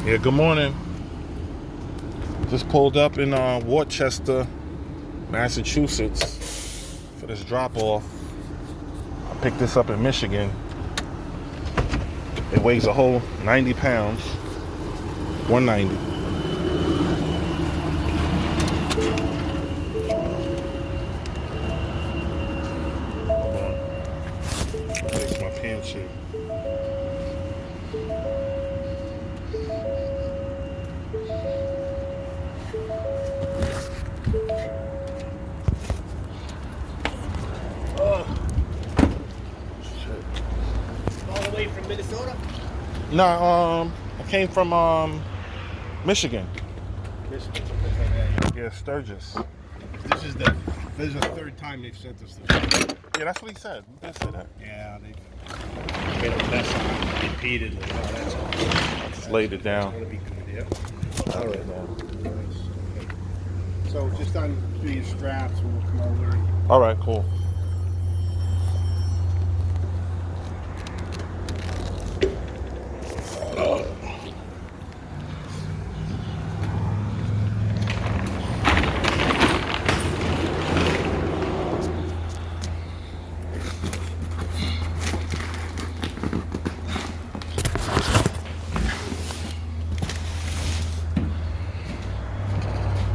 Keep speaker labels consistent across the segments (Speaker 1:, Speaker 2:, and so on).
Speaker 1: Yeah, good morning. Just pulled up in Worcester, Massachusetts for this drop-off. I picked this up in Michigan. It weighs a whole 90 pounds. 190. Fix my pants here.
Speaker 2: All the way from Minnesota?
Speaker 1: No, I came from Michigan.
Speaker 2: Michigan.
Speaker 1: Yeah, Sturgis.
Speaker 2: This is the third time they've sent us this.
Speaker 1: Yeah, that's what he said. You did say that.
Speaker 2: Yeah, they've made a mess of it repeatedly. Oh, that's all.
Speaker 1: Just laid it down.
Speaker 2: That's going to be good, yeah. All right. Nice. Okay. So just undo your straps and we'll come over.
Speaker 1: All right, cool.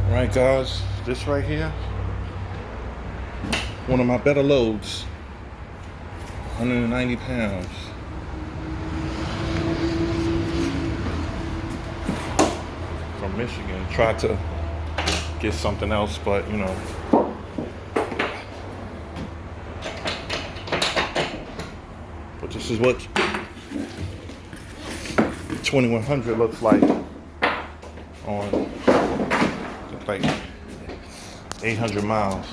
Speaker 1: All right, guys, this right here, one of my better loads, 190 pounds. From Michigan. Tried to get something else, but you know. But this is what 2100 looks like on like 800 miles.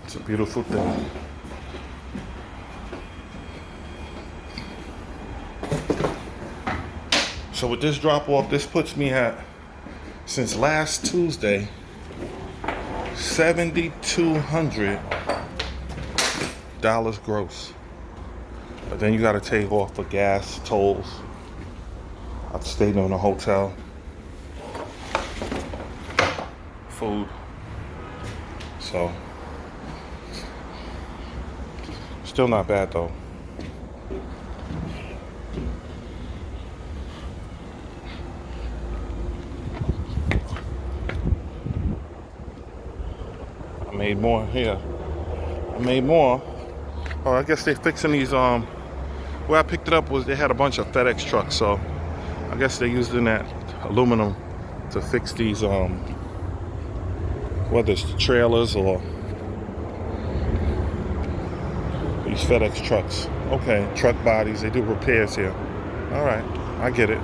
Speaker 1: It's a beautiful thing. So with this drop off, this puts me at, since last Tuesday, $7,200 gross. But then you gotta take off for gas, tolls. I've stayed in a hotel. Food. So still not bad though. I made more here. I made more. Oh, I guess they're fixing these. Where I picked it up was they had a bunch of FedEx trucks, so I guess they're using that aluminum to fix these. Whether it's the trailers or these FedEx trucks. Okay, truck bodies, they do repairs here. All right, I get it.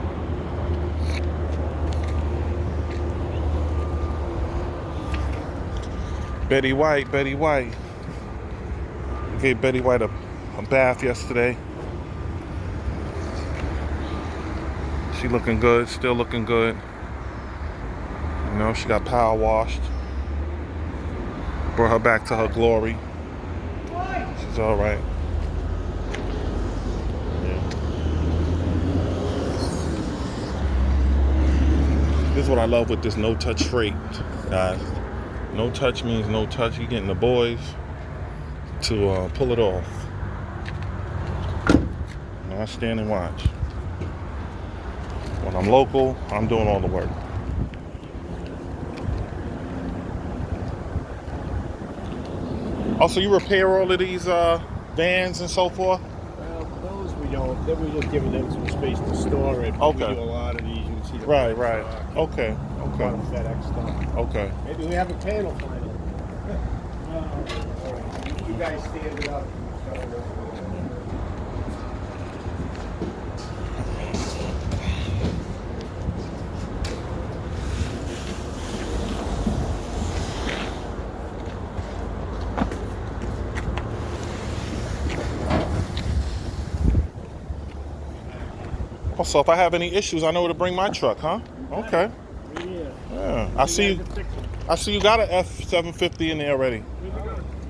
Speaker 1: Betty White. I gave Betty White a bath yesterday. She looking good, still looking good. You know, she got power washed. Brought her back to her glory. She's all right. Yeah. This is what I love with this no-touch freight, guys. No touch means no touch. You're getting the boys to pull it off. And I stand and watch. When I'm local, I'm doing all the work. Also, you repair all of these vans and so forth?
Speaker 2: Well, those we don't. Then we're just giving them some space to store it.
Speaker 1: Okay.
Speaker 2: We do a lot of these. You can see the
Speaker 1: Right.
Speaker 2: truck,
Speaker 1: Okay.
Speaker 2: a lot of FedEx stuff.
Speaker 1: Okay.
Speaker 2: Maybe we have a panel finally. All right. You guys stand it up.
Speaker 1: Oh, so if I have any issues, I know where to bring my truck, huh? Okay. Yeah. I see you got an F750 in there already.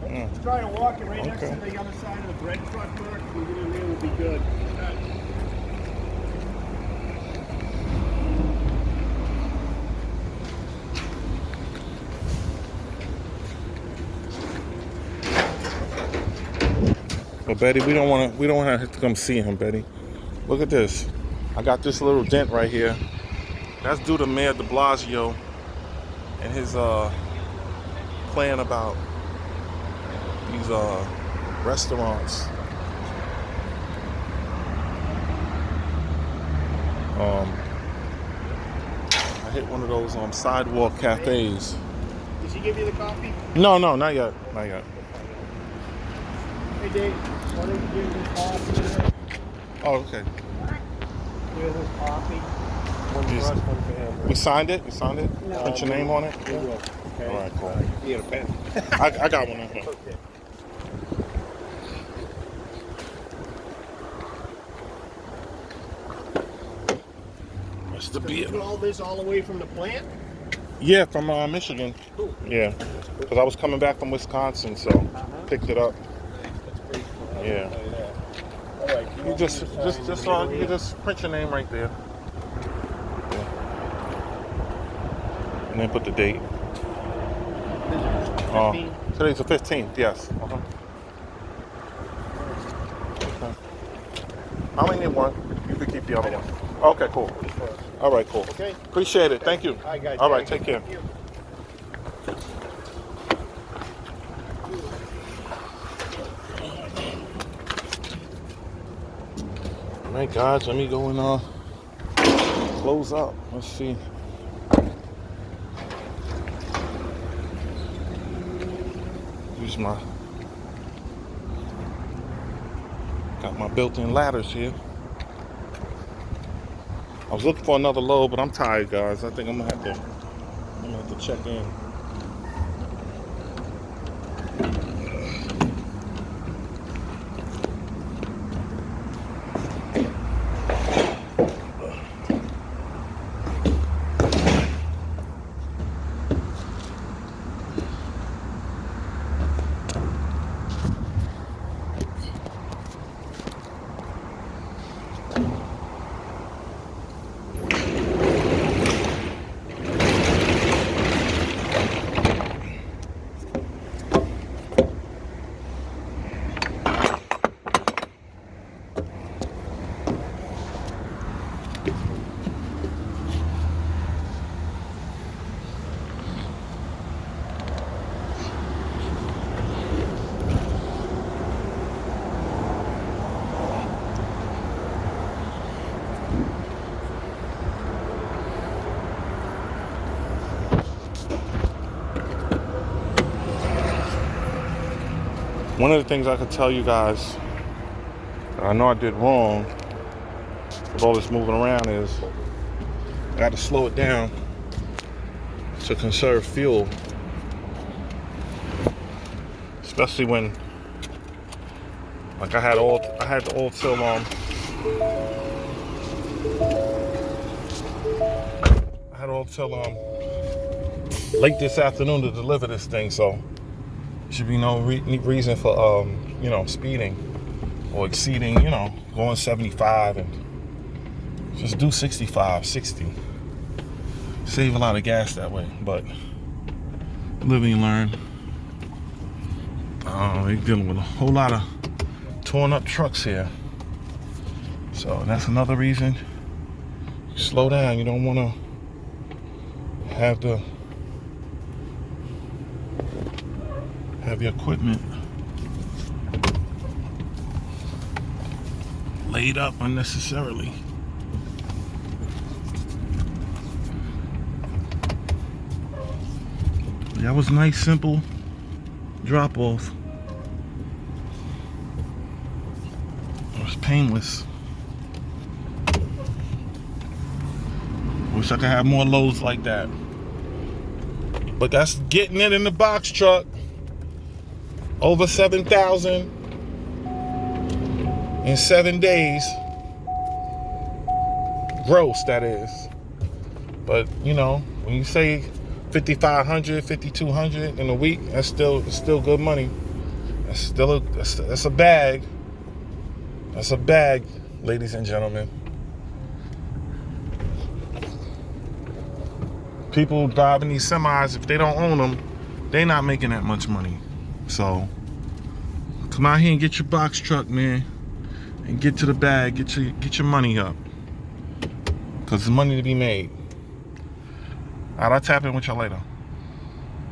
Speaker 2: Yeah. Try to walk it right next to the other side of the bread truck, Bert. We get in there, will be good.
Speaker 1: But Betty, we don't want to have to come see him, Betty. Look at this. I got this little dent right here. That's due to Mayor de Blasio and his plan about these restaurants. I hit one of those sidewalk cafes.
Speaker 2: Did she give you the coffee?
Speaker 1: No, not yet. Not yet.
Speaker 2: Hey, Dave, why don't you give this coffee?
Speaker 1: Oh, okay.
Speaker 2: Here's his coffee. One for us, one for him.
Speaker 1: We signed it? You signed it?
Speaker 2: No,
Speaker 1: Put your name on it?
Speaker 2: We will. Okay.
Speaker 1: All right, cool.
Speaker 2: You get a pen?
Speaker 1: I got one in here.
Speaker 2: Okay.
Speaker 1: That's the
Speaker 2: So
Speaker 1: beer.
Speaker 2: you do all this all the way from the plant?
Speaker 1: Yeah, from Michigan.
Speaker 2: Cool.
Speaker 1: Yeah, because I was coming back from Wisconsin, so picked it up.
Speaker 2: That's pretty cool.
Speaker 1: Yeah.
Speaker 2: All right.
Speaker 1: You just print your name right there. Yeah. And then put the date.
Speaker 2: 15?
Speaker 1: Today's the 15th, yes. Okay. I only need one. You could keep the other one. Okay, cool. All right, cool.
Speaker 2: Okay.
Speaker 1: Appreciate it. Thank you.
Speaker 2: All right, guys.
Speaker 1: All right, take care.
Speaker 2: Thank you.
Speaker 1: All right, guys, let me go and close up. Let's see. Use got my built-in ladders here. I was looking for another load, but I'm tired, guys. I think I'm gonna have to check in. One of the things I could tell you guys, I know I did wrong with all this moving around, is I got to slow it down to conserve fuel, especially when, like, I had the oil till late this afternoon to deliver this thing, so should be no reason for speeding or exceeding, going 75, and just do 65, 60. Save a lot of gas that way, but live and learn. They're dealing with a whole lot of torn up trucks here, so that's another reason. Slow down. You don't want to have the equipment laid up unnecessarily. That was nice, simple drop off. It was painless. Wish I could have more loads like that. But that's getting it in the box truck. Over 7,000 in 7 days. gross, that is. But you know, when you say 5,500, 5,200 in a week, it's still good money. That's a bag. That's a bag, ladies and gentlemen. People driving these semis, if they don't own them, they not making that much money. So come out here and get your box truck, man, and get to the bag. Get your money up, cause there's money to be made. All right, I'll tap in with y'all later.